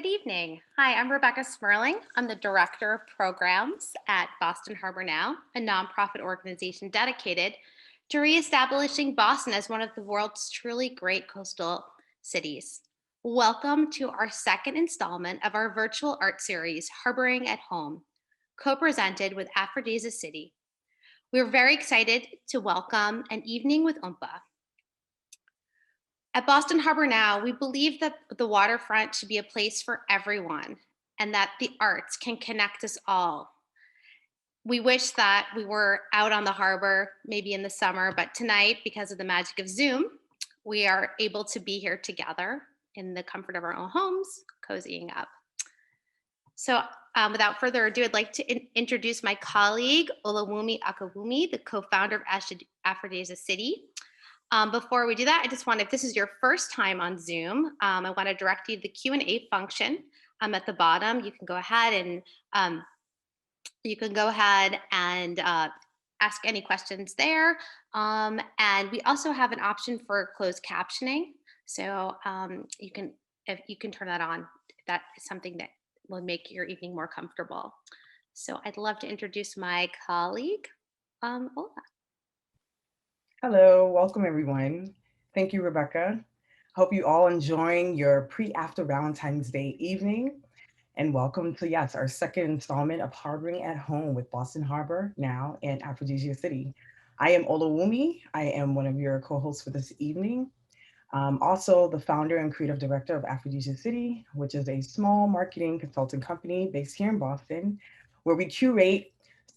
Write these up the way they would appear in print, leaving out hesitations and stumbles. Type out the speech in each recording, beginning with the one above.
Good evening. Hi, I'm Rebecca Smerling. I'm the Director of Programs at Boston Harbor Now, a nonprofit organization dedicated to reestablishing Boston as one of the world's truly great coastal cities. Welcome to our second installment of our virtual art series, Harboring at Home, co-presented with AfroDesiaCity. We're very excited to welcome an evening with Oompa. At Boston Harbor Now, we believe that the waterfront should be a place for everyone and that the arts can connect us all. We wish that we were out on the harbor, maybe in the summer, but tonight, because of the magic of Zoom, we are able to be here together in the comfort of our own homes, cozying up. So without further ado, I'd like to introduce my colleague, Olawumi Akawumi, the co-founder of AfroDesiaCity. Before we do that, I just want, if this is your first time on Zoom, I want to direct you to the Q&A function at the bottom. You can go ahead and ask any questions there. And we also have an option for closed captioning. So you can turn that on if that is something that will make your evening more comfortable. So I'd love to introduce my colleague, Ola. Hello, welcome everyone. Thank you, Rebecca. Hope you all enjoying your pre-after Valentine's Day evening. And welcome to, yes, our second installment of Harboring at Home with Boston Harbor Now and AfroDesiaCity. I am Olawumi. I am one of your co-hosts for this evening. Also the founder and creative director of AfroDesiaCity, which is a small marketing consulting company based here in Boston, where we curate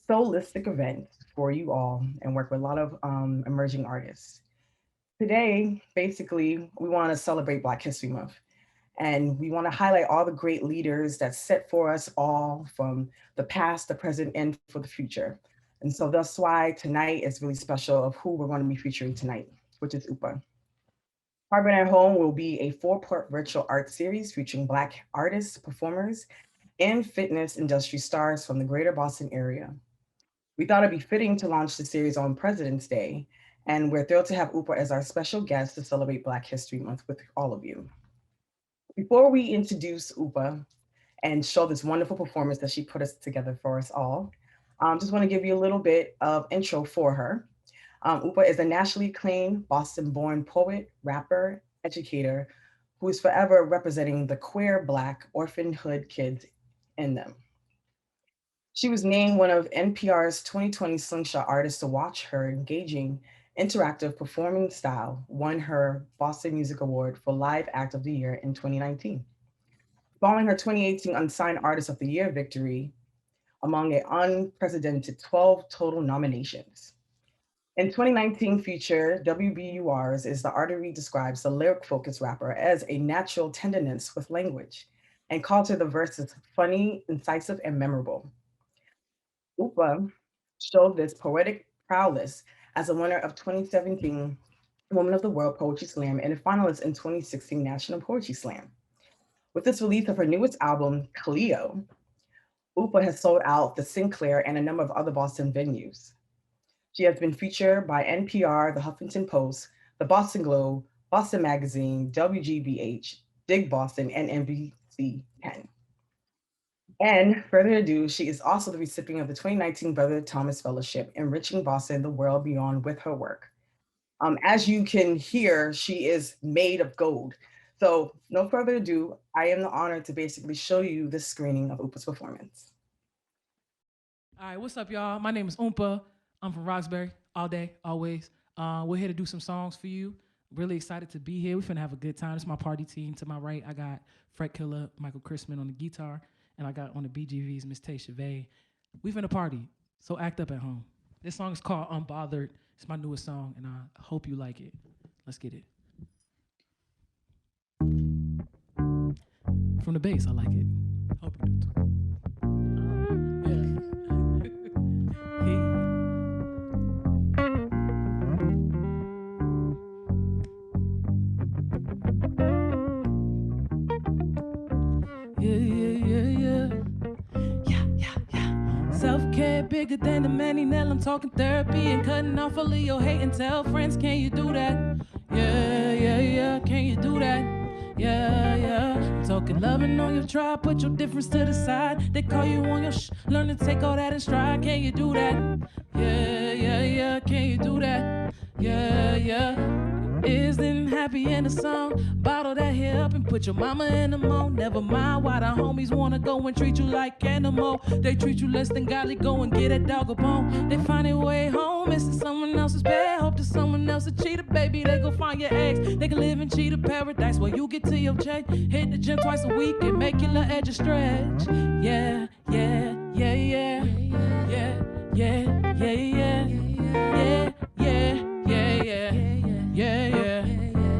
solistic events for you all and work with a lot of emerging artists. Today, basically, we want to celebrate Black History Month. And we want to highlight all the great leaders that set for us all from the past, the present, and for the future. And so that's why tonight is really special of who we're going to be featuring tonight, which is Oompa. Harboring at Home will be a 4-part virtual art series featuring Black artists, performers, and fitness industry stars from the greater Boston area. We thought it'd be fitting to launch the series on President's Day, and we're thrilled to have Oompa as our special guest to celebrate Black History Month with all of you. Before we introduce Oompa and show this wonderful performance that she put us together for us all, just want to give you a little bit of intro for her. Oompa is a nationally acclaimed Boston-born poet, rapper, educator, who is forever representing the queer Black orphaned hood kids in them. She was named one of NPR's 2020 Slingshot Artists to watch her engaging, interactive performing style won her Boston Music Award for Live Act of the Year in 2019. Following her 2018 Unsigned Artist of the Year victory among an unprecedented 12 total nominations. In 2019 feature, WBUR's is the Artery describes the lyric-focused rapper as a natural tenderness with language and called her the verses funny, incisive, and memorable. Oompa showed this poetic prowess as a winner of 2017 Woman of the World Poetry Slam and a finalist in 2016 National Poetry Slam. With this release of her newest album, Cleo, Oompa has sold out the Sinclair and a number of other Boston venues. She has been featured by NPR, the Huffington Post, the Boston Globe, Boston Magazine, WGBH, DigBoston, and NBC 10. And further ado, she is also the recipient of the 2019 Brother Thomas Fellowship, Enriching Boston, the World Beyond with her work. As you can hear, she is made of gold. So no further ado, I am the honor to basically show you this screening of Oompa's performance. All right, what's up, y'all? My name is Oompa. I'm from Roxbury, all day, always. We're here to do some songs for you. Really excited to be here. We're finna have a good time. This is my party team. To my right, I got Fred Killer, Michael Chrisman on the guitar, and I got on the BGVs, Miss Tay Chavez. We finna party, so act up at home. This song is called Unbothered. It's my newest song, and I hope you like it. Let's get it. From the bass, I like it. Hope you do too. Self-care bigger than the many Nell. I'm talking therapy and cutting off all of your hate and tell friends, can you do that? Yeah, can you do that? Yeah, yeah. I'm talking loving on your tribe, put your difference to the side. They call you on your learn to take all that in stride. Can you do that? Yeah, yeah, yeah. Can you do that? Yeah, yeah. Isn't happy in the song. Bottle that hair up and put your mama in the mold. Never mind why the homies wanna go and treat you like animal. They treat you less than godly, go and get a dog a bone. They find their way home, missing someone else's bed. Hope that someone else a cheater, baby. They go find your ex. They can live in cheater paradise while you get to your check. Hit the gym twice a week and make your little edge a stretch. Yeah, yeah, yeah, yeah, yeah, yeah, yeah, yeah, yeah, yeah, yeah, yeah, yeah,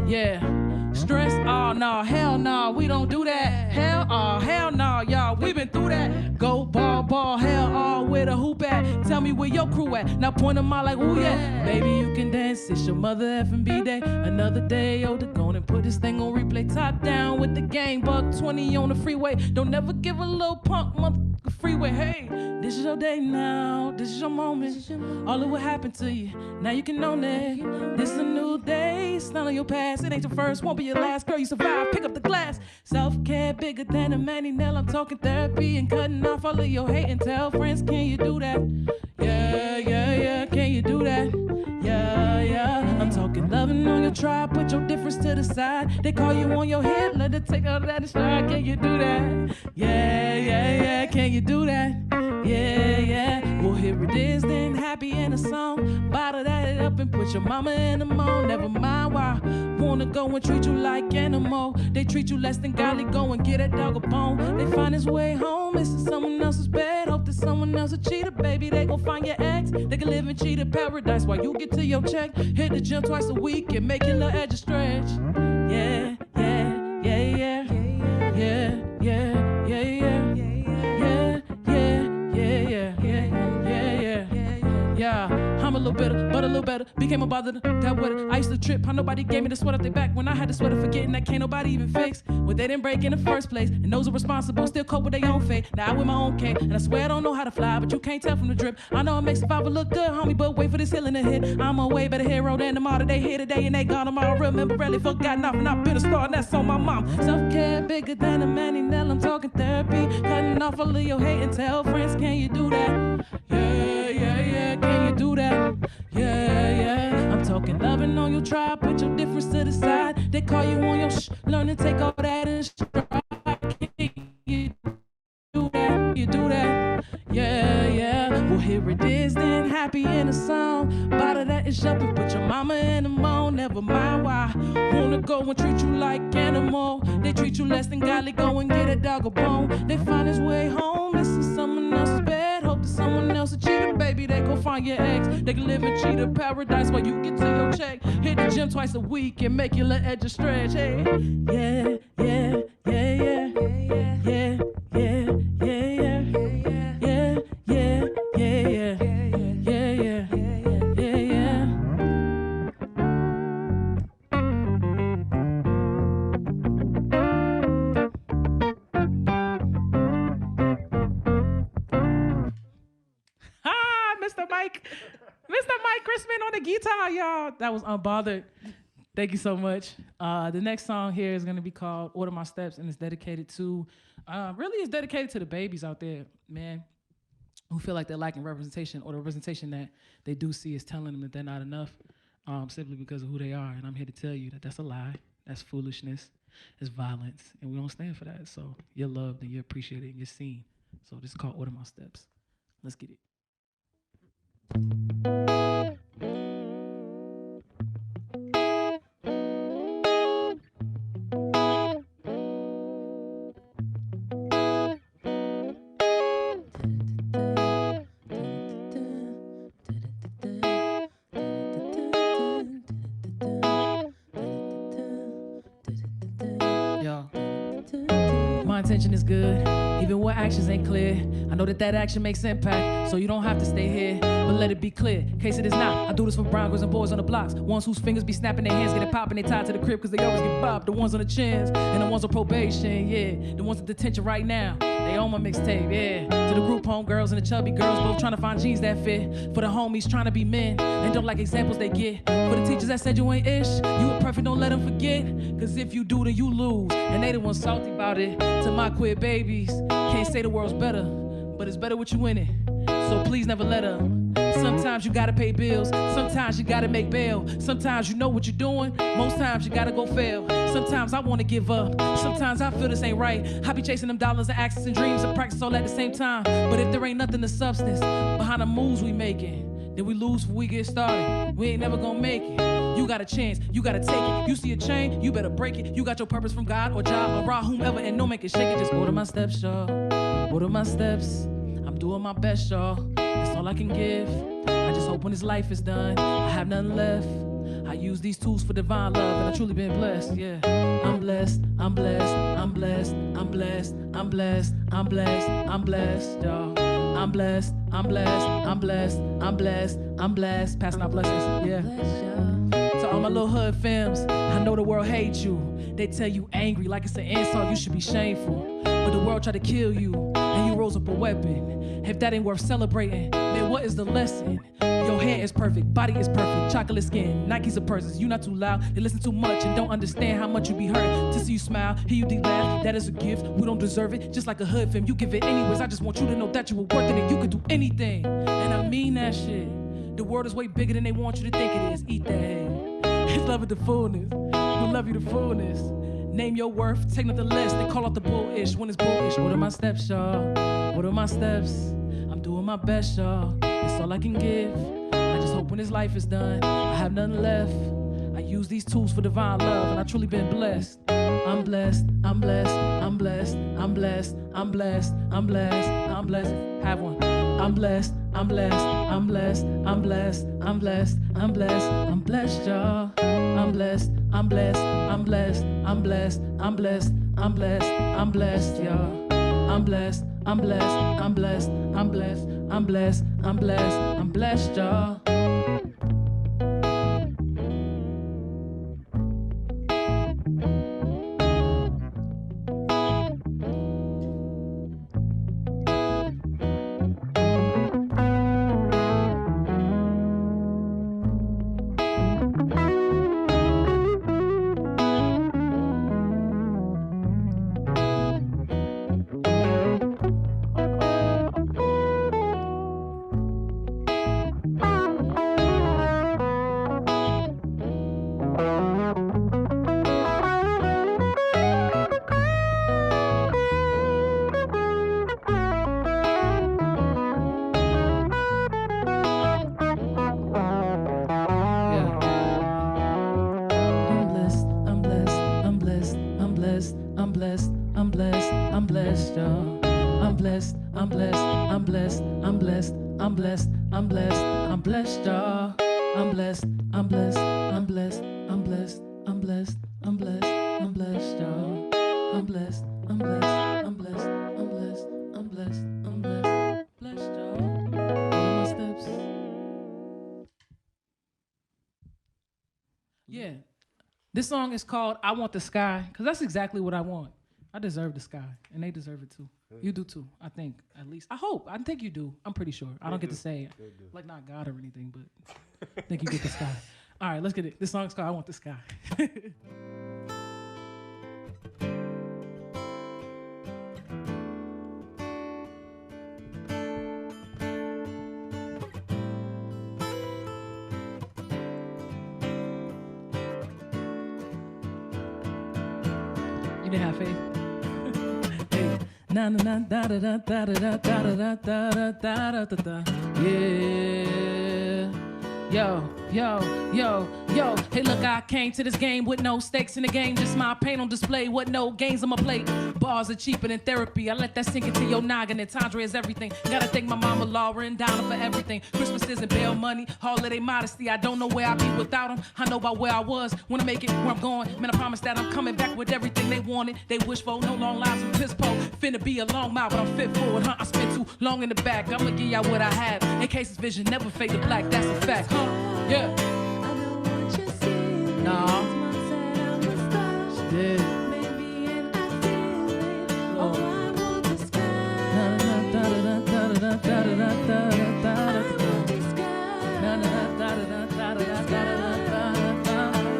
yeah. Stress, oh no, hell no, we don't do that. Hell no, y'all, we been through that. Go ball, hell all with a hoop at. Tell me where your crew at. Now point them out like, ooh yeah. Baby, you can dance, it's your mother F&B day. Another day, oh, to go and put this thing on replay. Top down with the gang, buck 20 on the freeway. Don't never give a little punk mother freeway. Hey, this is your day now, this is your moment. All of what happened to you, now you can own it. This is a new day, it's none of your past. It ain't your first, won't be your last. Girl, you survived, pick up the glass. Self-care bigger than a Manny Nail. I'm talking therapy and cutting off all of your hate. And tell friends, can you do that? Yeah, yeah, yeah, can you do that? Yeah, yeah. I'm talking loving on your tribe, put your difference to the side. They call you on your head, let it take all that in stride. Can you do that? Yeah, yeah, yeah, can you do that? Yeah, yeah. Well, here it is, then happy in a song. Bottle that up and put your mama in the mold. Never mind why. Wanna go and treat you like animal. They treat you less than godly, go and get that dog a bone. They find his way home, missing someone else's bed. Hope that someone else a cheater, baby. They gon' find your ex. They can live in cheater paradise while you get to your check. Hit the gym twice a week and make your little edge a stretch. Yeah, yeah, yeah, yeah, yeah, yeah, yeah, yeah, yeah, yeah, yeah, yeah, yeah, yeah. I'm a little better, but a little better. Became a bother that weather. I used to trip how nobody gave me the sweat off their back when I had the sweater, forgetting that can't nobody even fix what they didn't break in the first place. And those are responsible, still cope with their own fate. Now I with my own cake, and I swear I don't know how to fly, but you can't tell from the drip. I know it makes survival look good, homie, but wait for this healing to hit. I'm a way better hero than them all that they here today, and they gone tomorrow. Remember, rarely forgotten off, and I've been a star, and that's on my mom. Self-care bigger than a Manny Nail. I'm talking therapy, cutting off all of your hate, and tell friends, can you do that? Yeah, yeah, yeah, can you do that? Yeah, yeah. I'm talking loving on your tribe, put your difference to the side. They call you on your learn to take all that in stride. Can you do that? You do that? Yeah, yeah. Well, here it is, then happy in a song. Bottle that is up and put your mama in the mold. Never mind why. Wanna go and treat you like animal. They treat you less than godly, go and get a dog a bone. They find his way home, missing someone else's bed. Hope that someone else a cheater, baby. They go find your ex. They can live in cheater paradise while you get to your check. Hit the gym twice a week and make your little edge a stretch. Hey, yeah, yeah, yeah, yeah, yeah, yeah, yeah, yeah, yeah, yeah, yeah, yeah, yeah, yeah, yeah. Mr. Mike Crispin on the guitar, y'all. That was Unbothered. Thank you so much. The next song here is gonna be called Order My Steps, and it's dedicated to, it's dedicated to the babies out there, man, who feel like they're lacking representation, or the representation that they do see is telling them that they're not enough, simply because of who they are. And I'm here to tell you that that's a lie, that's foolishness, it's violence, and we don't stand for that. So you're loved and you're appreciated and you're seen. So this is called Order My Steps. Let's get it. intention is good, even when actions ain't clear. I know that action makes impact, so you don't have to stay here. But let it be clear, in case it is not. I do this for brown girls and boys on the blocks. Ones whose fingers be snapping their hands, getting popping, they tied to the crib cause they always get bopped. The ones on the chins, and the ones on probation, yeah. The ones in detention right now, they own my mixtape, yeah. To the group home girls and the chubby girls, both trying to find jeans that fit. For the homies trying to be men, and don't like examples they get. For the teachers that said you ain't ish, you were perfect, don't let them forget. Cause if you do, then you lose, and they the ones salty about it. To my queer babies, can't say the world's better, but it's better with you in it. So please never let up. Sometimes you gotta pay bills, sometimes you gotta make bail. Sometimes you know what you're doing, most times you gotta go fail. Sometimes I wanna give up, sometimes I feel this ain't right. I be chasing them dollars and access and dreams and practice all at the same time. But if there ain't nothing to substance behind the moves we making, then we lose before we get started. We ain't never gonna make it. You got a chance, you gotta take it. You see a chain, you better break it. You got your purpose from God or job or Ra, whomever, and no make it shake it. Just order my steps, y'all. Order my steps. I'm doing my best, y'all. That's all I can give. I just hope when this life is done, I have nothing left. I use these tools for divine love, and I've truly been blessed, yeah. I'm blessed, I'm blessed, I'm blessed, I'm blessed, I'm blessed, I'm blessed, I'm blessed, y'all. I'm blessed, I'm blessed, I'm blessed, I'm blessed, I'm blessed. Passing out blessings, yeah. To all my little hood films, I know the world hates you. They tell you angry like it's an insult, you should be shameful. But the world tried to kill you, and you rose up a weapon. If that ain't worth celebrating, then what is the lesson? Your hair is perfect, body is perfect, chocolate skin, Nikes are purses. You not too loud, they listen too much and don't understand how much you be hurt. To see you smile, hear you laugh, that is a gift. We don't deserve it, just like a hood film. You give it anyways. I just want you to know that you were worth it and you could do anything. And I mean that shit. The world is way bigger than they want you to think it is. Eat that head. It's love it the fullness. We love you the fullness. Name your worth, take nothing less. They call out the bullish when it's bullish. Order my steps, y'all. Order my steps. I'm doing my best, y'all. It's all I can give. I just hope when this life is done, I have nothing left. I use these tools for divine love, and I've truly been blessed. I'm blessed, I'm blessed, I'm blessed, I'm blessed, I'm blessed, I'm blessed, I'm blessed. Have one. I'm blessed, I'm blessed, I'm blessed, I'm blessed, I'm blessed, I'm blessed, I'm blessed, y'all. I'm blessed, I'm blessed, I'm blessed, I'm blessed, I'm blessed, I'm blessed, I'm blessed, y'all. I'm blessed, I'm blessed, I'm blessed, I'm blessed, I'm blessed, I'm blessed, I'm blessed, y'all. Yeah. This song is called I Want the Sky, because that's exactly what I want. I deserve the sky, and they deserve it too. You do too, I think, at least. I hope. I think you do. I'm pretty sure. I don't get to say it. Like, not God or anything, but I think you get the sky. All right, let's get it. This song's called I Want the Sky. You didn't have faith? Hey. Na na na da da da da da da da da da da da da da. Yeah. Yo. Yo, yo, yo. Hey, look, I came to this game with no stakes in the game. Just my pain on display. What no games I'ma play. Bars are cheaper than therapy. I let that sink into your noggin. And Tandre is everything. Gotta thank my mama Laura and Donna for everything. Christmas isn't bail money. Holiday modesty. I don't know where I'd be without them. I know about where I was. Wanna make it where I'm going. Man, I promise that I'm coming back with everything they wanted. They wish for no long lives and piss po. Finna be a long mile, but I'm fit for it, huh? I spent too long in the back. I'ma give y'all what I have. In case this vision never fade to black. That's a fact, huh? Yeah. Nah. She did.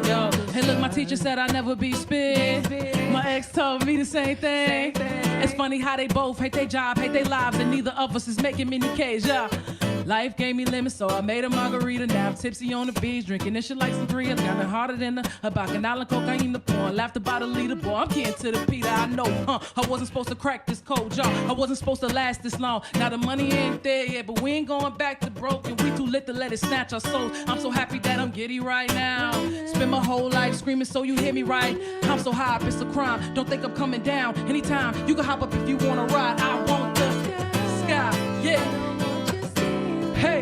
Yo, hey look, my teacher said I'd never be spit. My ex told me the same thing. It's funny how they both hate their job, hate their lives, and neither of us is making many K's, yeah. Life gave me lemons, so I made a margarita. Now I'm tipsy on the beach, drinking this shit like sangria. Got it harder than a bacchanal, cocaine, the porn. Laughed about a leader, boy. I'm getting to the Peter, I know, I wasn't supposed to crack this code, y'all. I wasn't supposed to last this long. Now the money ain't there yet, but we ain't going back to broke, and we too lit to let it snatch our souls. I'm so happy that I'm giddy right now. Spend my whole life screaming so you hear me right. I'm so high up, it's a crime. Don't think I'm coming down anytime. You can hop up if you wanna ride. I want the sky, yeah. Hey,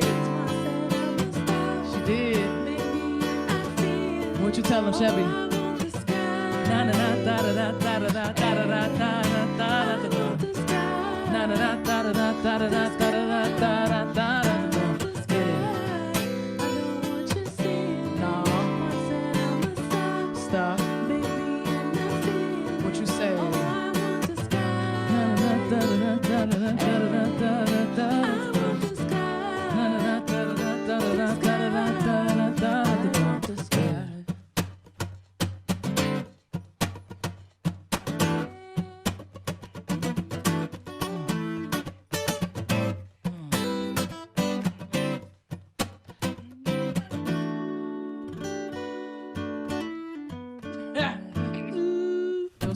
she did. What you tell him, Chevy? Na na na da da da da da da da da da da da da. Na na na da da da da da da da da da da. Get it? No. Stop. What you say? Na na da da da da da da da da da.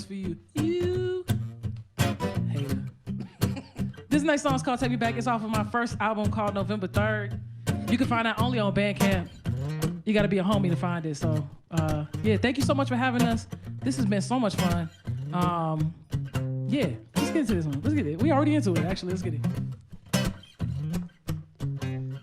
For you. Hater. This next song is called Take Me Back. It's off of my first album called November 3rd. You can find that only on Bandcamp. You gotta be a homie to find it. So yeah, thank you so much for having us. This has been so much fun. Yeah, let's get into this one. Let's get it. We already into it, actually. Let's get it.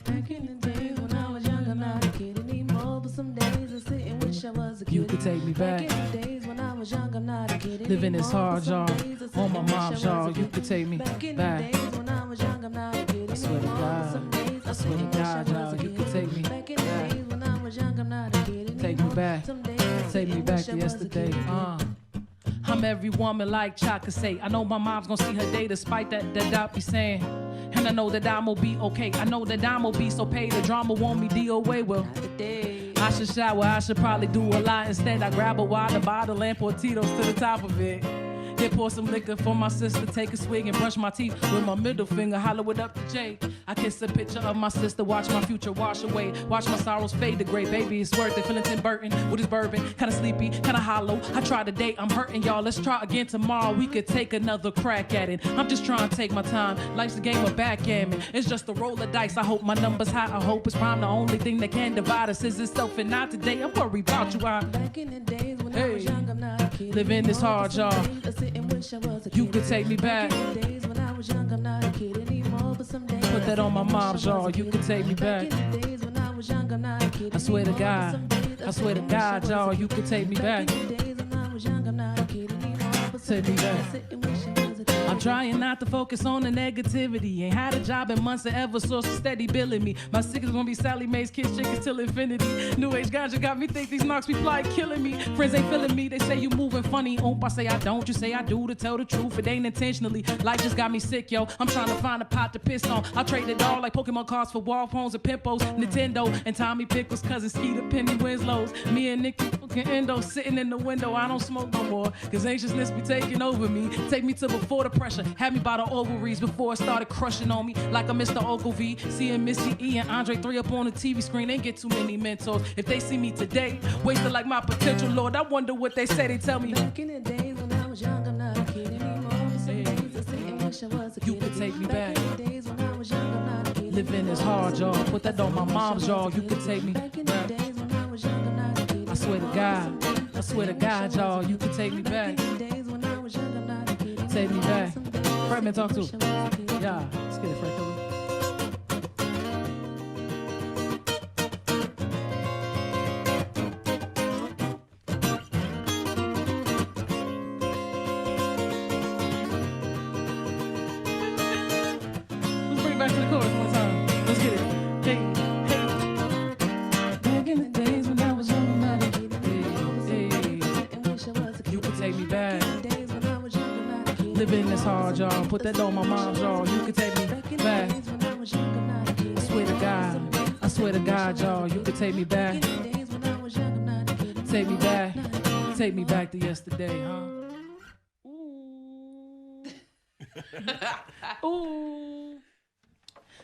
Back in the days when I was young, I'm not a kid anymore. But some days I sit and wish I was a kid. You could take me back. Back in the days when I was young, I'm not a kid anymore. Living this hard, y'all. On my mom's, y'all. You could take me back. In back. the days when I was young, I'm not a kid I swear to anymore. God. Some days I swear to God, y'all. You could take me back. In the back. days when I was young, I'm not a kid anymore. Take me back. Some days I Take me sit back and to wish I was a yesterday. kid. I'm every woman like Chaka say. I know my mom's gonna see her day despite that doc be saying. And I know that I'ma be okay. I know that I'ma be so paid. The drama want me DOA. Well, I should shower. I should probably do a lot instead. I grab a water bottle and pour Tito's to the top of it. Then pour some liquor for my sister. Take a swig and brush my teeth with my middle finger. Hollow it up to Jay. I kiss a picture of my sister. Watch my future wash away. Watch my sorrows fade to gray. Baby, it's worth it. Feeling Tim Burton with his bourbon. Kinda sleepy, kinda hollow. I tried today. I'm hurting y'all. Let's try again tomorrow. We could take another crack at it. I'm just trying to take my time. Life's a game of backgammon. It's just a roll of dice. I hope my number's high. I hope it's prime. The only thing that can divide us is itself. And not today. I'm worried about you. Back in the days when I was young, I'm not a kid living this anymore. hard, y'all. You could take me back. In the days when I was young, I'm not a kid anymore. But some days Put that on my mom's, y'all. You could take me back. in the days when I was young, I'm not a kid I swear to anymore. God. But some days I swear to God, y'all. You could take me back. in the days when I was young, I'm not a kid anymore. But some Take me days back. I sit and wish I was a kid. I'm trying not to focus on the negativity. Ain't had a job in months and ever source of steady billing me. My sick is gonna be Sally Mae's kids chickens till infinity. New age ganja got me think these knocks be fly killing me. Friends ain't feeling me, they say you moving funny. Oompa say I don't, you say I do. To tell the truth, it ain't intentionally. Life just got me sick, yo. I'm trying to find a pot to piss on. I trade it all like Pokemon cards for wall phones and pimpos. Nintendo and Tommy Pickles, cousin Skeeter, Penny Winslow's. Me and Nicky fucking Endo sitting in the window. I don't smoke no more, cause anxiousness be taking over me. Take me to before the pressure. Had me by the ovaries before it started crushing on me like a Mr. Ogilvy. Seeing Missy E and Andre 3 up on the TV screen ain't get too many mentors. If they see me today, wasted like my potential, Lord, I wonder what they say. They tell me Back in the days when I was young, I'm not a kid anymore. But some days I sit and wish I was a kid you could take me back. In the days when I was young, I'm not a kid Living is hard, y'all. Put that on my mom's jaw. You could take me Back in the back. days when I was younger, not a kid. I swear to God. I swear to God, y'all. You could take me back. Back in the days when I was younger, not a kid. Take me back. Fredman, talk to Wish I him. was a kid. Yeah, let's get it, Fred Killer. Let's bring it back to the chorus one time. Let's get it. Hey, hey. Back in the days when I was young, not a kid. Hey, And wish I was a kid. you could take me back. Days when I was younger, not a kid. Living is hard, y'all. Put that on my mom's jaw. You could take me Back in the back. days when I was younger, not a kid. I swear to God. I swear to God, y'all. You could take me back. Back in the days when I was younger, not a kid. Take me back. Take me back to yesterday, huh? Ooh. Ooh.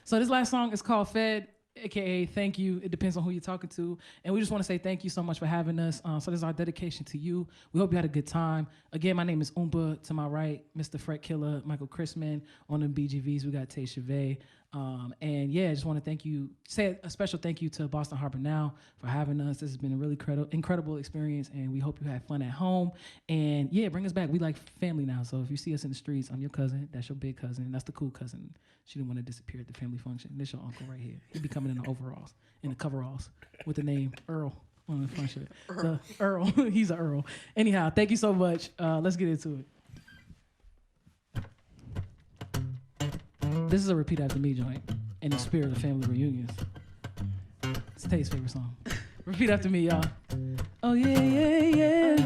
So this last song is called Fed, aka Thank You. It depends on who you're talking to. And we just want to say thank you so much for having us. So this is our dedication to you. We hope you had a good time. Again, my name is Oompa. To my right, Mr. Fret Killer, Michael Chrisman. On the BGVs, we got Tay Chavez. And yeah, I just want to thank you, say a special thank you to Boston Harbor Now for having us. This has been a really incredible experience, and we hope you had fun at home. And yeah, bring us back. We like family now. So if you see us in the streets, I'm your cousin. That's your big cousin. That's the cool cousin. She didn't want to disappear at the family function. This your uncle right here. He'd be coming in the overalls, in the coveralls, with the name Earl on the front shirt. So, Earl. He's an Earl. Anyhow, thank you so much. Let's get into it. This is a repeat after me joint in the spirit of family reunions. It's Tay's favorite song. Repeat after me, y'all. Oh yeah, yeah, yeah.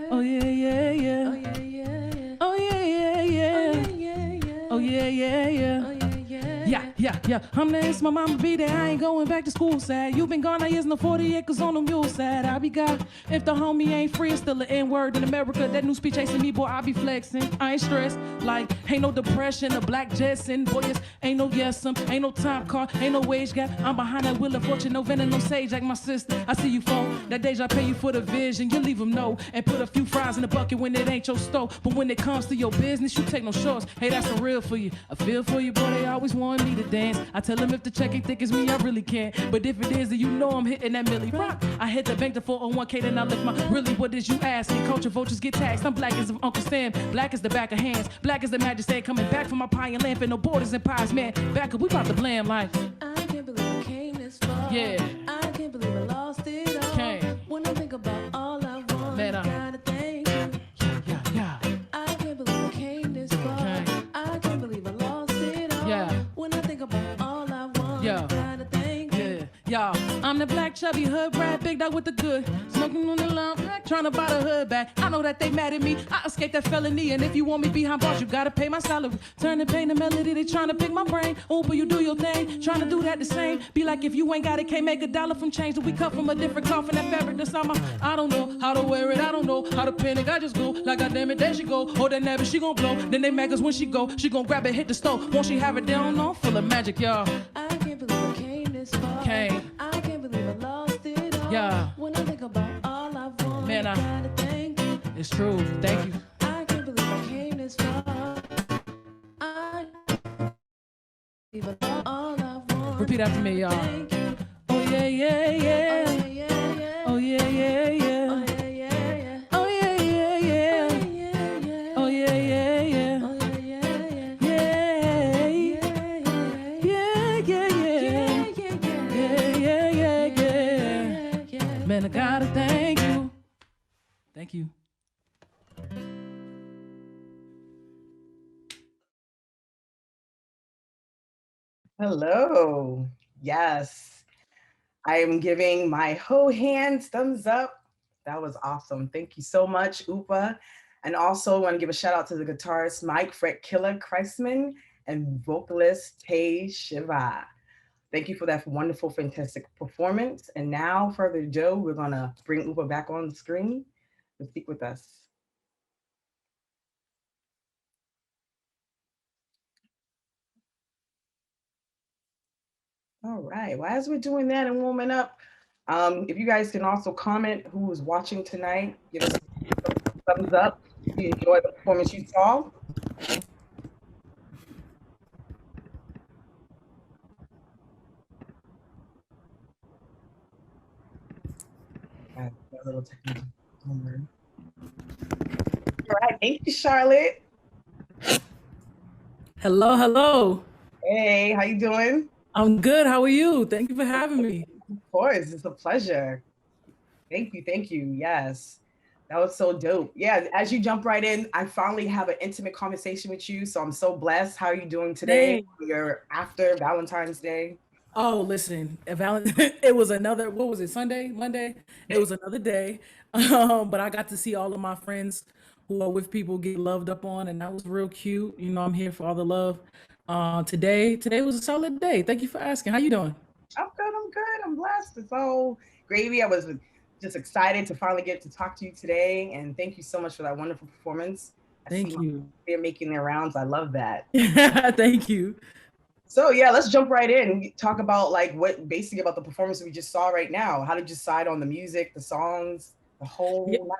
Oh yeah, yeah, yeah. Oh yeah, yeah, yeah. Oh yeah, yeah, yeah. Yeah. I'm the it's my mama be there. I ain't going back to school, sad. You been gone, I is no 40 acres on the mule, sad. I be God. If the homie ain't free, it's still an N-word in America. That new speech chasing me, boy, I be flexing. I ain't stressed. Like, ain't no depression, a black Jetson. Boy, yes, ain't no yes'em, ain't no time card, ain't no wage gap. I'm behind that wheel of fortune, no venom, no sage like my sister. I see you phone. That deja pay you for the vision. You leave them know and put a few fries in the bucket when it ain't your stove. But when it comes to your business, you take no shorts. Hey, that's the real for you. I feel for you, boy, they always want me to dance. I tell them if the check ain't thick as me, I really can't. But if it is, then you know I'm hitting that milli rock. I hit the bank to 401k, then I lift my. Really, what is you asking? Culture vultures get taxed. I'm black as Uncle Sam, black as the back of hands, black as the majesty coming back from my pie and lamp and no borders and pies, man. Back up, we about to blam like. I can't believe I came this far. Yeah. I can't believe I lost it all. Can't. When I think about all I want, Man, gotta thank you. Yeah. I can't believe I came this far. Can't. I can't believe I lost it all. Yeah. When I think about all I want, Yeah. gotta thank you. Y'all, I'm the black chubby hood rat, big dog with the good. Smoking on the lawn, trying to buy the hood back. I know that they mad at me. I escaped that felony, and if you want me behind bars, you gotta pay my salary. Turn the pain to melody, they trying to pick my brain. Oompa, you do your thing, trying to do that the same. Be like if you ain't got it, can't make $1 from change. That we cut from a different cloth and that fabric this summer. I don't know how to wear it, I don't know how to panic. I just go like God damn it, there she go. Oh, that never she gon' blow. Then they mad 'cause when she go, she gon' grab it, hit the stove. Won't she have it down on full of magic, y'all? I can't believe I came this far. Can't. I can't believe I lost it all. Yeah. When I think about all I want, Man, gotta thank you. It's true. Thank you. I can't believe I came this far. I believe I lost all I want. Repeat after me, y'all. Thank you. Oh yeah, yeah, yeah. Oh yeah, yeah, yeah. Oh yeah, yeah, yeah. Oh yeah, yeah, yeah. Oh yeah, yeah, yeah. Oh yeah, yeah. Oh yeah, yeah, yeah. Oh yeah, yeah, yeah. Yeah. Yeah. Man, I gotta thank you. Thank you. Hello. Yes. I am giving my whole hands thumbs up. That was awesome. Thank you so much, Oompa. And also want to give a shout out to the guitarist Mike Fret Killer Kreisman and vocalist Tay Shiva. Thank you for that wonderful, fantastic performance. And now, further ado, we're gonna bring Oompa back on the screen to speak with us. All right, well, as we're doing that and warming up, if you guys can also comment who was watching tonight, give us a thumbs up if you enjoyed the performance you saw. A little technical. All right, thank you, Charlotte. Hello, hello. Hey, how you doing? I'm good. How are you? Thank you for having me. Of course, it's a pleasure. Thank you, thank you. Yes, that was so dope. Yeah, as you jump right in, I finally have an intimate conversation with you, so I'm so blessed. How are you doing today? Dang. You're after Valentine's Day. Oh, listen, it was another, what was it, Sunday, Monday? It was another day. But I got to see all of my friends who are with people get loved up on, and that was real cute. You know, I'm here for all the love. Today was a solid day. Thank you for asking. How you doing? I'm good, I'm good, I'm blessed. It's all gravy. I was just excited to finally get to talk to you today, and thank you so much for that wonderful performance. I see Thank you. they're making their rounds. I love that. Thank you. So yeah, let's jump right in and talk about like what basically about the performance we just saw right now. How did you decide on the music, the songs, the Yeah, whole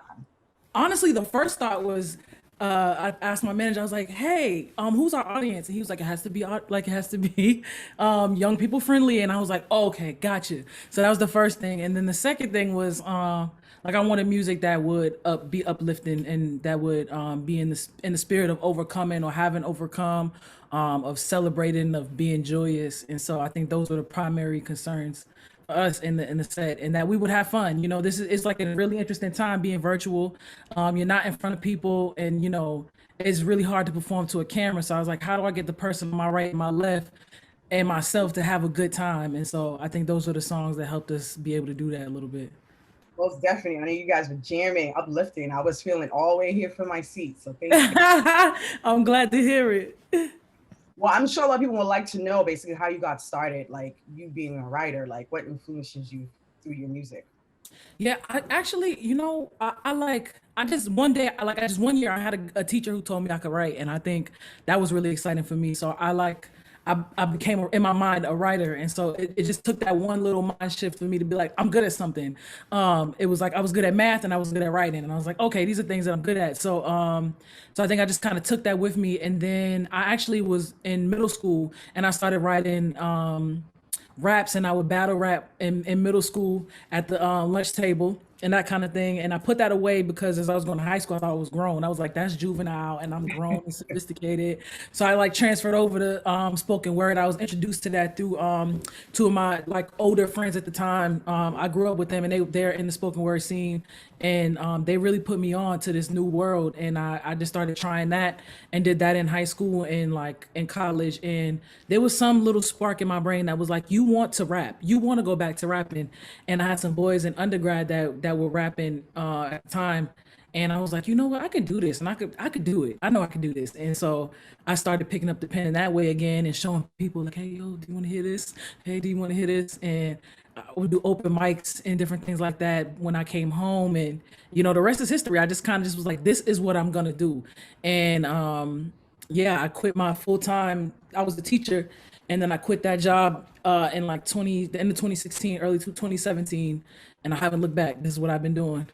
honestly, the first thought was I asked my manager, I was like, hey, who's our audience? And he was like, it has to be like it has to be young people friendly. And I was like, oh, okay, gotcha. So that was the first thing. And then the second thing was like I wanted music that would be uplifting and that would be in the spirit of overcoming or having overcome, of celebrating, of being joyous. And so I think those were the primary concerns for us in the set, and that we would have fun. You know, this is it's like a really interesting time being virtual. You're not in front of people, and you know it's really hard to perform to a camera. So I was like, how do I get the person on my right and my left and myself to have a good time? And so I think those are the songs that helped us be able to do that a little bit. most definitely. I know you guys were jamming, uplifting. I was feeling all the way here from my seat. So thank you. I'm glad to hear it. Well, I'm sure a lot of people would like to know basically how you got started, like you being a writer, like what influences you through your music. Yeah, I actually, you know, I like, I just one day, I just one year I had a teacher who told me I could write, and I think that was really exciting for me. So I became in my mind a writer, and so it just took that one little mind shift for me to be like, I'm good at something. It was like I was good at math and I was good at writing, and I was like, okay, these are things that I'm good at. So I think I just kind of took that with me, and then I actually was in middle school and I started writing. Raps, and I would battle rap in middle school at the lunch table and that kind of thing. And I put that away because as I was going to high school, I thought I was grown. I was like, that's juvenile and I'm grown and sophisticated. So I like transferred over to spoken word. I was introduced to that through two of my like older friends at the time. I grew up with them and they're in the spoken word scene, and they really put me on to this new world. And I just started trying that and did that in high school and like in college. And there was some little spark in my brain that was like, you want to rap, you want to go back to rapping. And I had some boys in undergrad that were rapping at the time, and I was like, you know what, I could do this, and I could do it. I know I could do this. And so I started picking up the pen in that way again and showing people like, hey, yo, do you want to hear this? Hey, do you want to hear this? And I would do open mics and different things like that when I came home. And you know, the rest is history. I just kind of just was like, this is what I'm gonna do. And yeah, I quit my full time. I was a teacher, and then I quit that job in like the end of 2016, early 2017, and I haven't looked back. This is what I've been doing.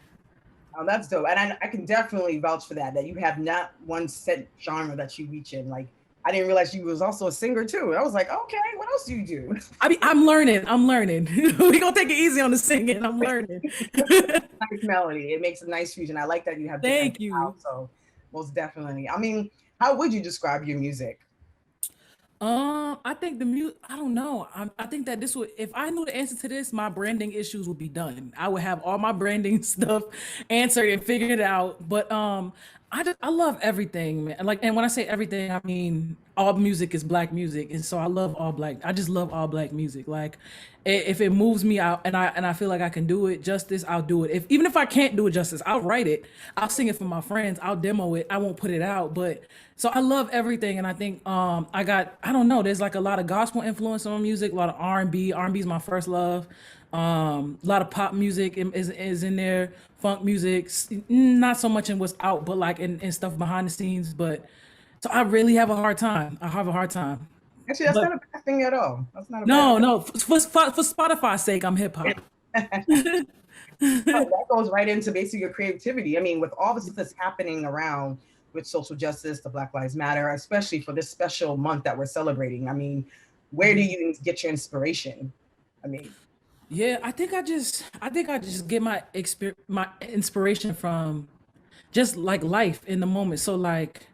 Oh, that's dope. And I can definitely vouch for that you have not one set genre that you reach in. Like, I didn't realize you was also a singer too. I was like, okay, what else do you do? I mean, I'm learning. We gonna take it easy on the singing. I'm learning. Nice melody. It makes a nice fusion. I like that you have different Thank you. styles, so most definitely. I mean, how would you describe your music? I think the music. I don't know. I think that this would, if I knew the answer to this, my branding issues would be done. I would have all my branding stuff answered and figured out. But I love everything, man. Like, and when I say everything, I mean all music is black music, and so I love all black. I just love all black music. Like, if it moves me out, and I feel like I can do it justice, I'll do it. If even if I can't do it justice, I'll write it. I'll sing it for my friends. I'll demo it. I won't put it out. But so I love everything, and I think I don't know. There's like a lot of gospel influence on my music, a lot of R&B. R&B is my first love. A lot of pop music is in there, funk music, not so much in what's out, but like in stuff behind the scenes. But so I really have a hard time. I have a hard time. Actually, that's But not a bad thing at all. That's not a bad no, no, for Spotify's sake, I'm hip hop. thing. That goes right into basically your creativity. I mean, with all this that's happening around with social justice, the Black Lives Matter, especially for this special month that we're celebrating. I mean, where do you get your inspiration? I mean, Yeah, I think I just get my inspiration from just like life in the moment. So like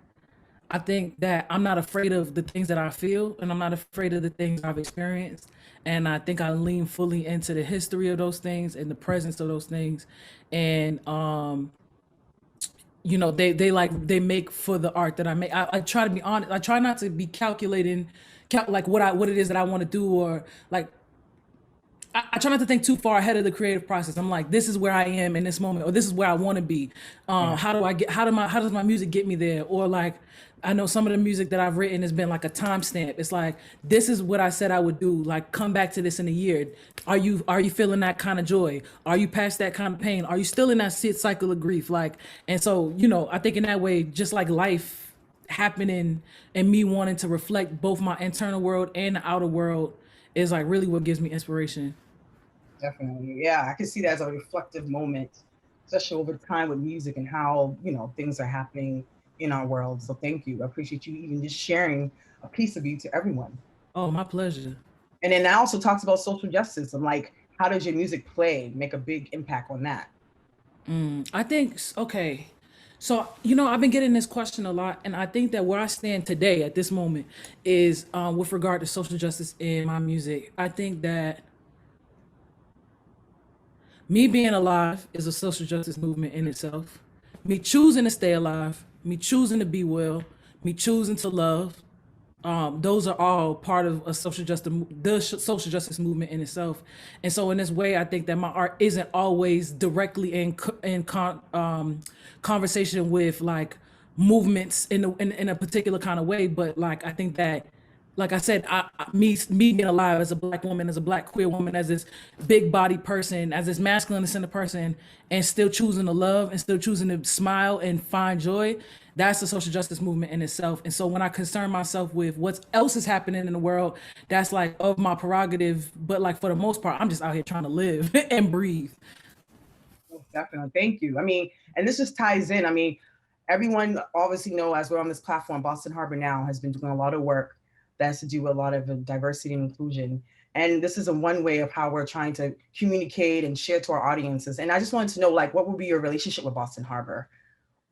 I think that I'm not afraid of the things that I feel, and I'm not afraid of the things I've experienced. And I think I lean fully into the history of those things and the presence of those things. And you know, they like they make for the art that I make. I try to be honest. I try not to be calculating like what it is that I want to do, or like I try not to think too far ahead of the creative process. I'm like, this is where I am in this moment, or this is where I want to be. Yeah, How does my music get me there? Or like, I know some of the music that I've written has been like a timestamp. It's like, this is what I said I would do. Like, come back to this in a year. Are you feeling that kind of joy? Are you past that kind of pain? Are you still in that cycle of grief? Like, and so, you know, I think in that way, just like life happening and me wanting to reflect both my internal world and the outer world is like really what gives me inspiration. definitely. Yeah, I can see that as a reflective moment, especially over time with music and how, things are happening in our world. So thank you. I appreciate you even just sharing a piece of you to everyone. Oh, my pleasure. And then I also talks about social justice and like, how does your music play make a big impact on that? I think, okay. So, you know, I've been getting this question a lot, and I think that where I stand today at this moment is with regard to social justice in my music. I think that me being alive is a social justice movement in itself. Me choosing to stay alive, me choosing to be well, me choosing to love, those are all part of a social justice movement in itself. And so in this way, I think that my art isn't always directly conversation with like movements in a particular kind of way, but like I think that, like I said, me being alive as a black woman, as a black queer woman, as this big body person, as this masculine center person, and still choosing to love and still choosing to smile and find joy, that's the social justice movement in itself. And so when I concern myself with what else is happening in the world, that's like of my prerogative. But like for the most part, I'm just out here trying to live and breathe. Most definitely. Thank you. I mean, and this just ties in. I mean, everyone obviously know as we're on this platform, Boston Harbor Now has been doing a lot of work that has to do with a lot of diversity and inclusion. And this is a one way of how we're trying to communicate and share to our audiences. And I just wanted to know, like, what would be your relationship with Boston Harbor,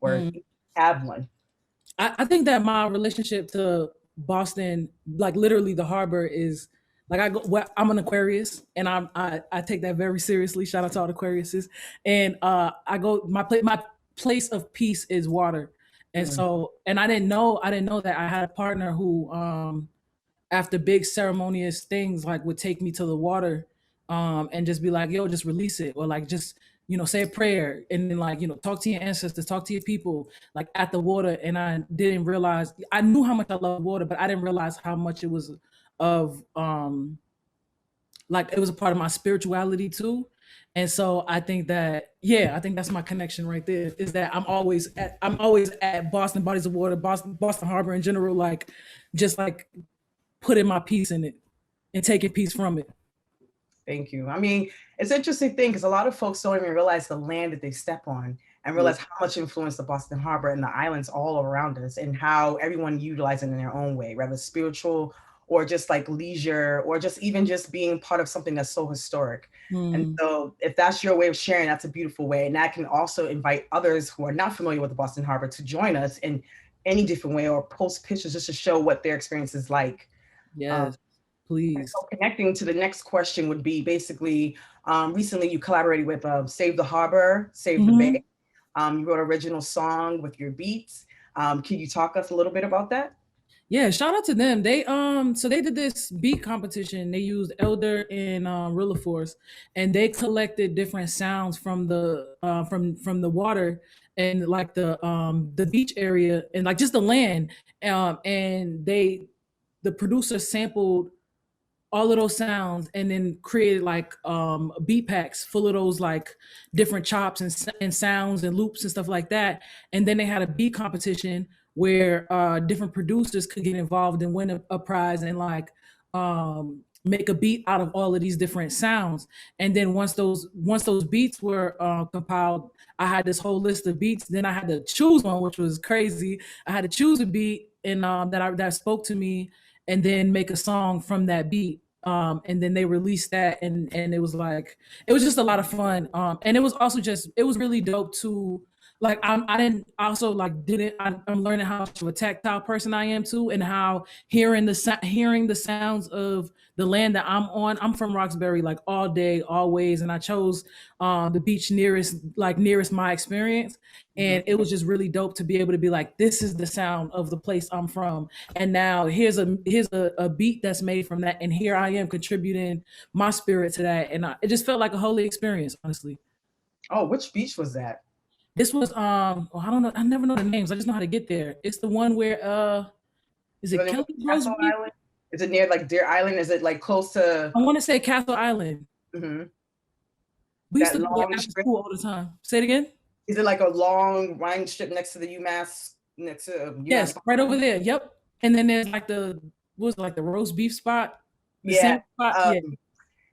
or if you have one? I think that my relationship to Boston, like literally the harbor, is like I'm an Aquarius, and I take that very seriously. Shout out to all the Aquariuses. And I go my place of peace is water. And Mm, so, and I didn't know that I had a partner who after big ceremonious things like would take me to the water and just be like, yo, just release it, or like just, you know, say a prayer, and then like, you know, talk to your ancestors, talk to your people like at the water. And I didn't realize, I knew how much I love water, but I didn't realize how much it was of like it was a part of my spirituality too. And so I think that, yeah, I think that's my connection right there, is that I'm always at Boston bodies of water, Boston Harbor in general, like just like putting my piece in it and taking peace from it. thank you. I mean, it's an interesting thing because a lot of folks don't even realize the land that they step on and Yeah. realize how much influence the Boston Harbor and the islands all around us, and how everyone utilizes it in their own way, whether spiritual or just like leisure, or just even just being part of something that's so historic. And Hmm. so if that's your way of sharing, that's a beautiful way. And that can also invite others who are not familiar with the Boston Harbor to join us in any different way, or post pictures just to show what their experience is like. Um, Yes, and please. so connecting to the next question would be basically, recently you collaborated with Save the Harbor, Save the Bay. Hmm. You wrote an original song with your beats. Can you talk us a little bit about that? Yeah, shout out to them. They so they did this beat competition. They used Elder and Rilla Force, and they collected different sounds from the water and like the beach area and like just the land. And the producer sampled all of those sounds and then created like beat packs full of those like different chops and sounds and loops and stuff like that. And then they had a beat competition where different producers could get involved and win a prize and like make a beat out of all of these different sounds. And then once those beats were compiled, I had this whole list of beats. Then I had to choose one, which was crazy. I had to choose a beat and that spoke to me, and then make a song from that beat. And then they released that, and it was like, it was just a lot of fun. And it was also just, it was really dope to, like, I didn't also like didn't I'm learning how much of a tactile person I am too, and how hearing the sounds of the land that I'm on. I'm from Roxbury, like all day, always, and I chose the beach nearest my experience, and it was just really dope to be able to be like, this is the sound of the place I'm from, and now here's a beat that's made from that, and here I am contributing my spirit to that, and it just felt like a holy experience, honestly. Oh, which beach was that? This was well, I don't know. I never know the names. I just know how to get there. It's the one where is Is it it Kelly Rose Castle Beach? Island? Is it near like Deer Island? Is it like close to I want to say Castle Island. mhm, We used that to go there long after strip? school all the time. Say it again. Is it like a long wine strip next to the UMass, next to Yes, UMass? right over there. Yep. And then there's like what was it, like the roast beef spot, the Yeah. sandwich spot. Um, Yeah.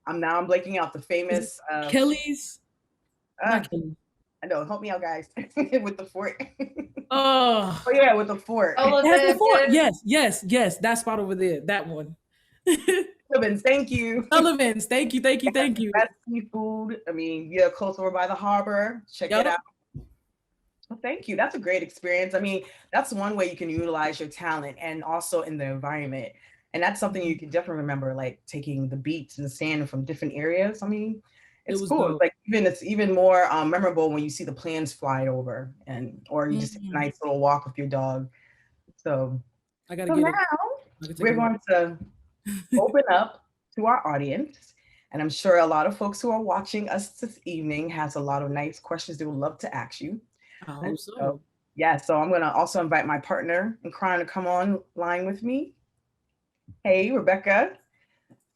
I'm blanking out the Is it famous Kelly's? uh Not Kelly. I know, help me out guys with the fort. Oh, Oh yeah, with the fort. Oh, it has the, before. the Yes, yes, yes. That spot over there. That one. Sullivan's, thank you. Sullivan's. Thank you. Thank you. Thank you. Best seafood. I mean, yeah, close over by the harbor. Check it Yep. out. Well, thank you. That's a great experience. I mean, that's one way you can utilize your talent and also in the environment. And that's something you can definitely remember, like taking the beats and the sand from different areas. I mean, It it's was cool. dope. It's even more memorable when you see the planes fly over and or you just take a Mm. nice little walk with your dog. So, I gotta so get now it. I can take we're a look. going to open up to our audience. And I'm sure a lot of folks who are watching us this evening has a lot of nice questions they would love to ask you. I And hope so. so, yeah, so I'm going to also invite my partner in crime to come online with me. Hey, Rebecca.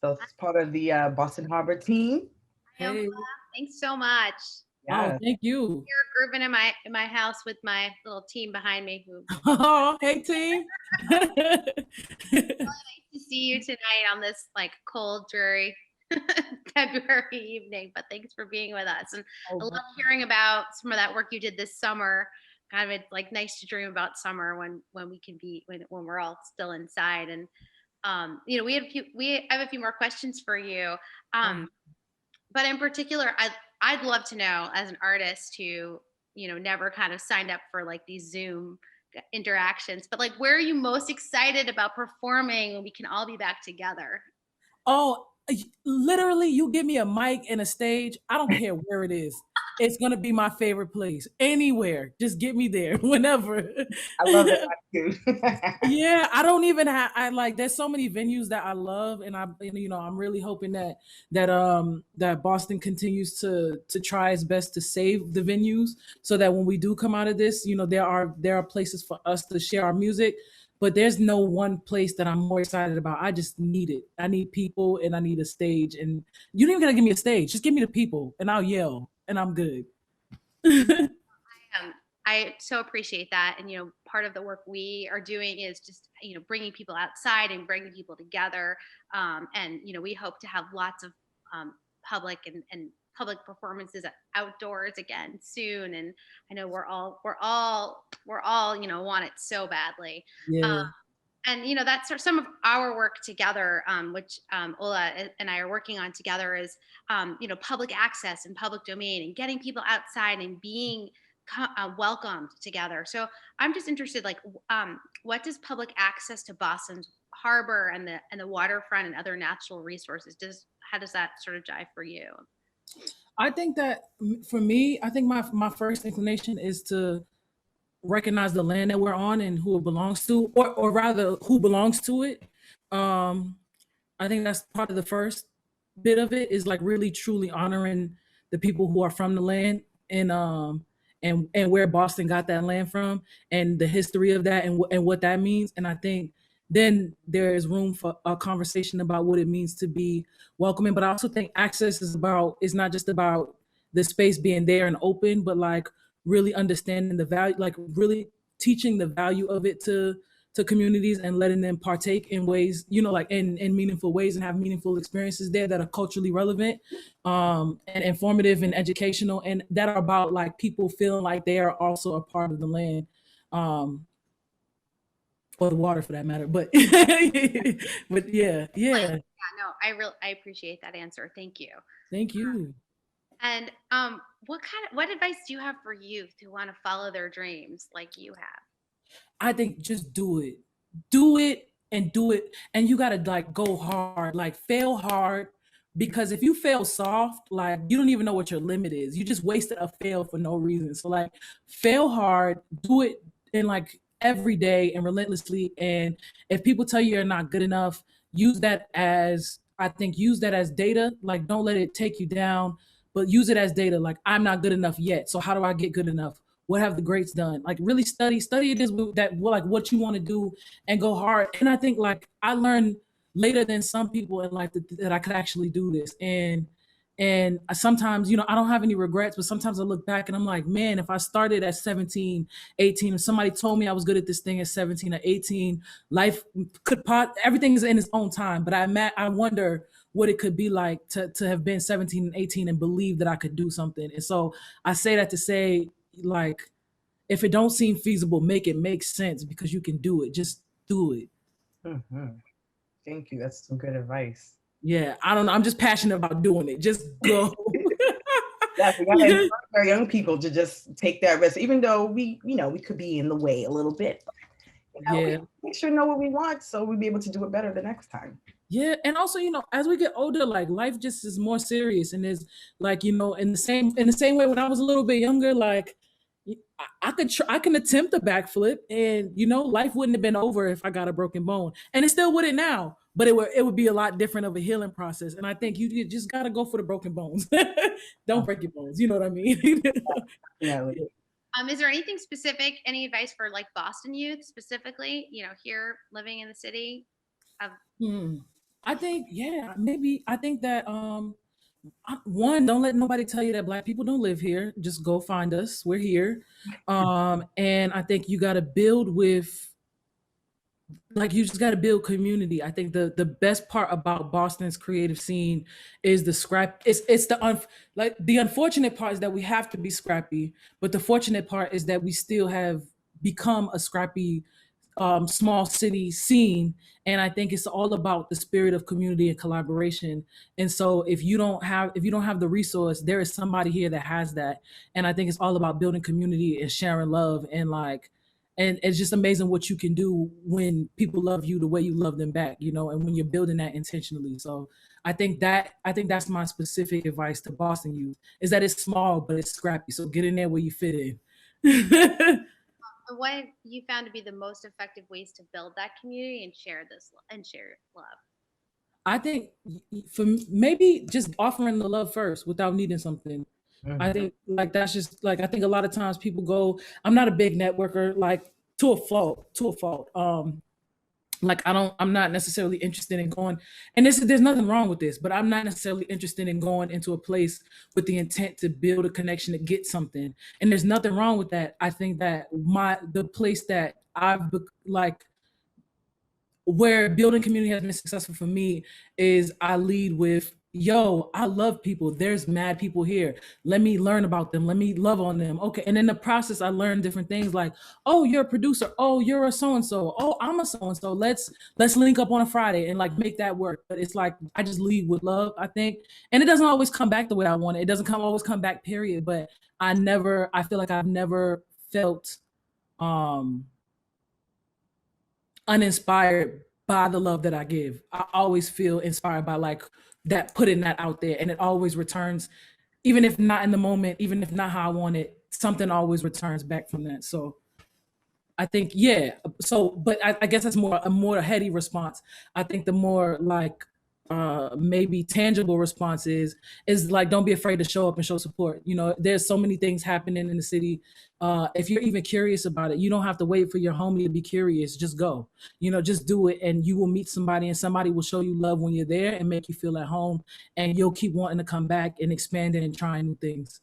So it's part of the Boston Harbor team. Hey. thanks so much. Oh, Yeah. thank you. You're grooving in my house with my little team behind me. Who Oh, hey team. to see you tonight on this like cold, dreary February evening. But thanks for being with us, and I love hearing about some of that work you did this summer. Kind of like nice to dream about summer when we can be when we're all still inside. And you know, I have a few more questions for you. But in particular, I'd love to know, as an artist who, you know, never kind of signed up for like these Zoom interactions, but like, where are you most excited about performing when we can all be back together? Oh, literally, you give me a mic and a stage. I don't care where it is. It's gonna be my favorite place. Anywhere. Just get me there whenever. I love that too. Yeah, I don't even have. I like. There's so many venues that I love, and I'm really hoping that Boston continues to try its best to save the venues, so that when we do come out of this, there are places for us to share our music. But there's no one place that I'm more excited about. I just need it. I need people, and I need a stage. And you don't even gotta give me a stage. Just give me the people, and I'll yell, and I'm good. I so appreciate that. And, you know, part of the work we are doing is just, you know, bringing people outside and bringing people together. And, you know, we hope to have lots of public and public performances outdoors again soon. And I know we're all, you know, want it so badly. Yeah. And, you know, that's some of our work together, which Ola and I are working on together, is, you know, public access and public domain and getting people outside and being welcomed together. So I'm just interested, like, what does public access to Boston's harbor and the waterfront and other natural resources, how does that sort of jive for you? I think that for me, I think my first inclination is to recognize the land that we're on and who it belongs to, or rather who belongs to it. Um, I think that's part of the first bit of it, is like really truly honoring the people who are from the land, and where Boston got that land from, and the history of that, and what that means. And I think then there is room for a conversation about what it means to be welcoming. But I also think access is not just about the space being there and open, but like really understanding the value, like really teaching the value of it to communities, and letting them partake in ways, like in meaningful ways, and have meaningful experiences there that are culturally relevant, and informative and educational, and that are about like people feeling like they are also a part of the land. Um, or the water for that matter. But but yeah, yeah. Yeah, no, I appreciate that answer. Thank you. Thank you. And what advice do you have for youth who want to follow their dreams like you have? I think just do it. Do it and do it. And you gotta like go hard, like fail hard. Because if you fail soft, like you don't even know what your limit is. You just wasted a fail for no reason. So like fail hard, do it in like every day and relentlessly. And if people tell you you're not good enough, use that as I think use that as data. Like don't let it take you down, but use it as data. Like I'm not good enough yet. So how do I get good enough? What have the greats done? Like really study it is that like what you want to do and go hard. And I think like I learned later than some people in life that I could actually do this. And sometimes, I don't have any regrets, but sometimes I look back and I'm like, man, if I started at 17, 18, if somebody told me I was good at this thing at 17 or 18, life everything is in its own time. But I wonder what it could be like to have been 17 and 18 and believe that I could do something. And so I say that to say, like, if it don't seem feasible, make it make sense because you can do it. Just do it. Mhm. Thank you. That's some good advice. Yeah, I don't know. I'm just passionate about doing it. Just go. Yes, we gotta encourage our young people to just take that risk, even though we could be in the way a little bit. Yeah. We make sure know what we want so we'll be able to do it better the next time. Yeah, and also, as we get older, like life just is more serious, and there's like, in the same way when I was a little bit younger, like I can attempt a backflip, and life wouldn't have been over if I got a broken bone, and it still wouldn't now, but it would be a lot different of a healing process, and I think you just gotta go for the broken bones. Don't break your bones. You know what I mean? Yeah. Is there anything specific, any advice for like Boston youth specifically, here living in the city? I think, yeah, maybe I think that one, don't let nobody tell you that Black people don't live here. Just go find us. We're here. And I think you got to build with, like, you just got to build community. I think the best part about Boston's creative scene is the scrap. It's like the unfortunate part is that we have to be scrappy, but the fortunate part is that we still have become a scrappy small city scene. And I think it's all about the spirit of community and collaboration. And so if you don't have the resource, there is somebody here that has that. And I think it's all about building community and sharing love, and it's just amazing what you can do when people love you the way you love them back, and when you're building that intentionally. So I think that's my specific advice to Boston youth, is that it's small but it's scrappy. So get in there where you fit in. What you found to be the most effective ways to build that community and share love? I think for maybe just offering the love first without needing something. I think like that's just like I think a lot of times people go, I'm not a big networker, like to a fault. Like I'm not necessarily interested in going, and there's nothing wrong with this, but I'm not necessarily interested in going into a place with the intent to build a connection to get something. And there's nothing wrong with that. I think that the place that like where building community has been successful for me is I lead with, yo, I love people. There's mad people here. Let me learn about them. Let me love on them. Okay. And in the process, I learned different things like, oh, you're a producer. Oh, you're a so-and-so. Oh, I'm a so-and-so. Let's link up on a Friday and like make that work. But it's like, I just lead with love, I think. And it doesn't always come back the way I want it. It doesn't always come back, period. But I feel like I've never felt, uninspired by the love that I give. I always feel inspired by like that, putting that out there, and it always returns, even if not in the moment, even if not how I want it, something always returns back from that. So I think, yeah. So, but I guess that's a more heady response. I think the more like maybe tangible response is like, don't be afraid to show up and show support. There's so many things happening in the city. If you're even curious about it, you don't have to wait for your homie to be curious. Just go. Just do it, and you will meet somebody, and somebody will show you love when you're there and make you feel at home, and you'll keep wanting to come back and expand it and trying new things.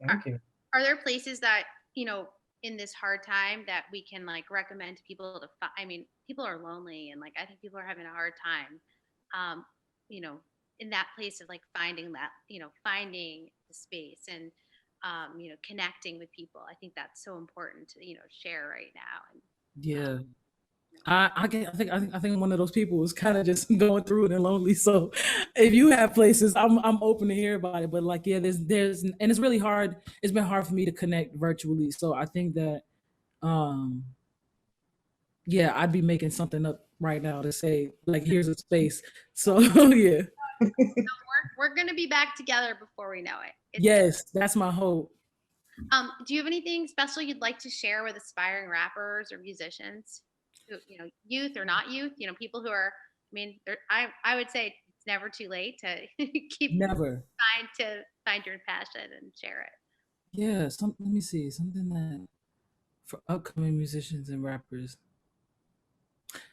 Thank you. Are there places that in this hard time that we can like recommend to people people are lonely, and like I think people are having a hard time, in that place of like finding the space and connecting with people. I think that's so important to share right now. Yeah. I think I'm one of those people who's kind of just going through it and lonely. So if you have places, I'm open to hear about it. But like, yeah, there's and it's really hard. It's been hard for me to connect virtually. So I think that um yeah, I'd be making something up right now to say like here's a space. So yeah. We're gonna be back together before we know it. Yes, that's my hope. Do you have anything special you'd like to share with aspiring rappers or musicians? Youth or not youth, people who are, I would say it's never too late to keep Never. trying to find your passion and share it. Yeah, let me see. Something that for upcoming musicians and rappers.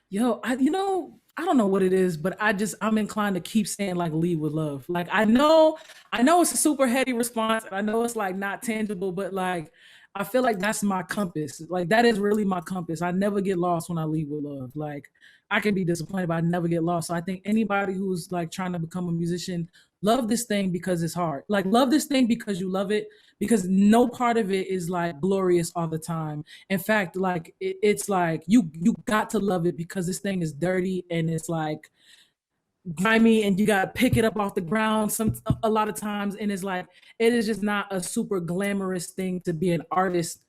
Yo, I don't know what it is, but I'm inclined to keep saying like lead with love. Like I know it's a super heady response, and I know it's like not tangible, but like I feel like that's my compass. Like that is really my compass. I never get lost when I lead with love. Like I can be disappointed, but I never get lost. So I think anybody who's like trying to become a musician, love this thing because it's hard. Like love this thing because you love it, because no part of it is like glorious all the time. In fact, like it's like you got to love it because this thing is dirty and it's like grimy and you got to pick it up off the ground a lot of times, and it's like it is just not a super glamorous thing to be an artist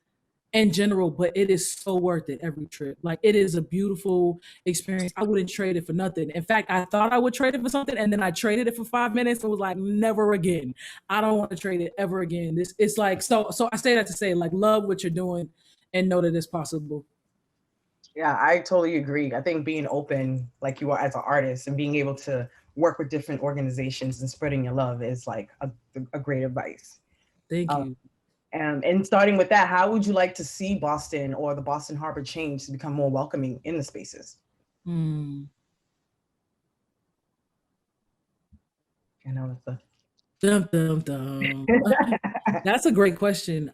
in general, but it is so worth it every trip. Like it is a beautiful experience. I wouldn't trade it for nothing. In fact, I thought I would trade it for something, and then I traded it for 5 minutes and was like, never again. I don't want to trade it ever again. This it's like so I say that to say like love what you're doing and know that it's possible. Yeah, I totally agree. I think being open, like you are as an artist, and being able to work with different organizations and spreading your love is like a great advice. Thank Um, you. and starting with that, how would you like to see Boston or the Boston Harbor change to become more welcoming in the spaces? Hmm. I know it's a Dum dum dum. That's a great question.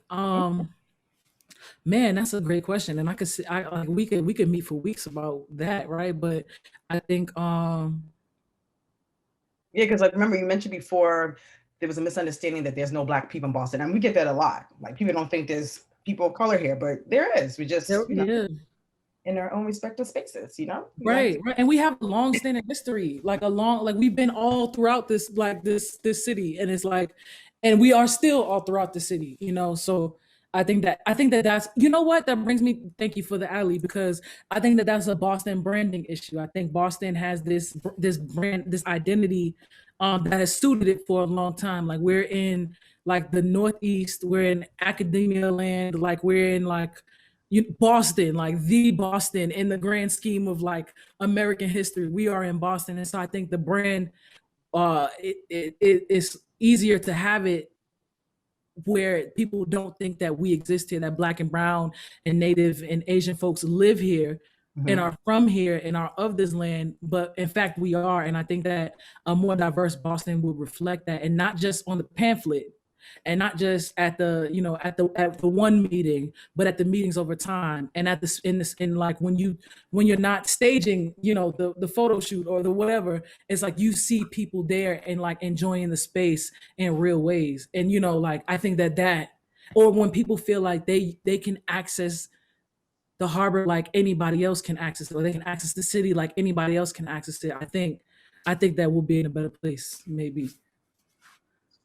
Man, that's a great question, and I could see, I like we could meet for weeks about that, right? But I think, yeah, because like remember you mentioned before there was a misunderstanding that there's no Black people in Boston, and we get that a lot. Like people don't think there's people of color here, but there is. We just yeah, in our own respective spaces. We like right, right, and we have a long-standing history, like like we've been all throughout this, like this city, and it's like, and we are still all throughout the city, So I think that that's what that brings me. Thank you for the alley, because I think that that's a Boston branding issue. I think Boston has this brand, this identity, that has suited it for a long time. Like we're in like the Northeast, we're in academia land, like we're in like Boston, like the Boston in the grand scheme of like American history. We are in Boston, and so I think the brand, it's easier to have it where people don't think that we exist here, that Black and brown and Native and Asian folks live here and Mhm. are from here and are of this land, but in fact we are. And I think that a more diverse Boston would reflect that, and not just on the pamphlet, and not just at the at the one meeting, but at the meetings over time, and at this in like when you're not staging the photo shoot or the whatever. It's like you see people there and like enjoying the space in real ways. And like I think that or when people feel like they can access the harbor like anybody else can access it, or they can access the city like anybody else can access it. I think that we'll be in a better place, maybe.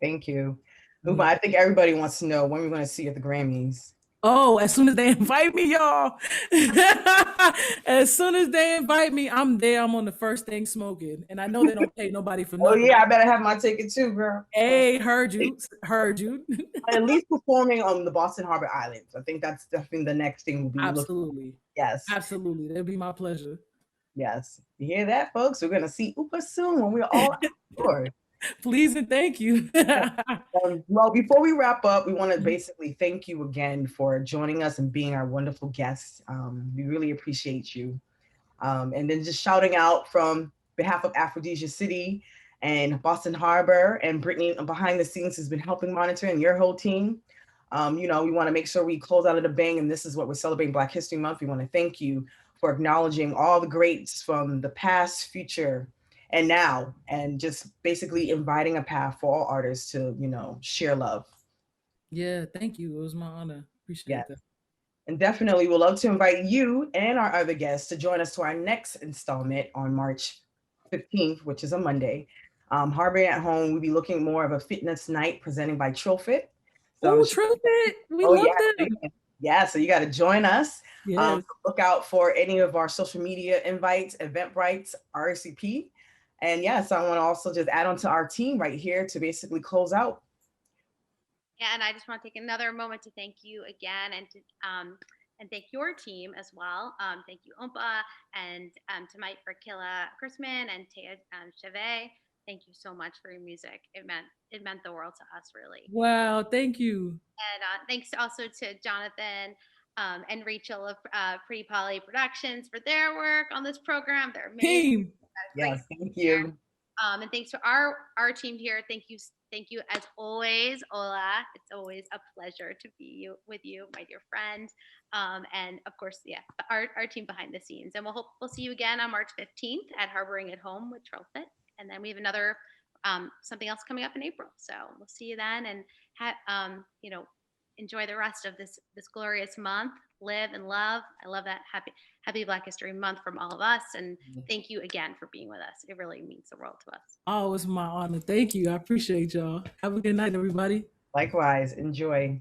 Thank you. Uma, Yeah. I think everybody wants to know when we're going to see you at the Grammys. Oh, as soon as they invite me, y'all. As soon as they invite me, I'm there. I'm on the first thing smoking. And I know they don't pay nobody for Oh nothing. yeah, I better have my ticket too, girl. Hey, heard you. Heard you. At least performing on the Boston Harbor Islands. I think that's definitely the next thing we'll be looking. Absolutely. Yes, Absolutely. That'd be my pleasure. yes. You hear that, folks? We're gonna see Oompa soon when we're all outdoors. Please and thank you. Well, before we wrap up, we want to basically thank you again for joining us and being our wonderful guest. We really appreciate you. And then just shouting out from behalf of AfroDesiaCity and Boston Harbor, and Brittany behind the scenes has been helping monitor, and your whole team. We want to make sure we close out at a bang, and this is what we're celebrating Black History Month. We want to thank you for acknowledging all the greats from the past, future, and now, and just basically inviting a path for all artists to, share love. Yeah, thank you. It was my honor. Yeah. Appreciate that. And definitely we'll love to invite you and our other guests to join us to our next installment on March 15th, which is a Monday. Harboring at Home, we'll be looking more of a fitness night presenting by Trofit. So I'm Oh, sure, Trumpet. We oh love yeah, them. yeah, so you got to join us. Yes. Look out for any of our social media invites, Eventbrite's, RCP. And yes, I want to also just add on to our team right here to basically close out. Yeah, and I just want to take another moment to thank you again and thank your team as well. Thank you, Oompa, and to Mike for Killa Chrisman and Taya Cheve. Thank you so much for your music. It meant the world to us, really. Wow. Thank you. And thanks also to Jonathan and Rachel of Pretty Polly Productions for their work on this program. They're amazing. Team. Yes, thank you. And thanks to our team here. Thank you as always, Ola. It's always a pleasure to be with you, my dear friend. And of course, yeah, our team behind the scenes. And we'll see you again on March 15th at Harboring at Home with Trofit. And then we have another something else coming up in April. So we'll see you then, and enjoy the rest of this glorious month. Live and love. I love that. Happy Black History Month from all of us. And thank you again for being with us. It really means the world to us. Oh, it's my honor. Thank you. I appreciate y'all. Have a good night, everybody. Likewise, enjoy.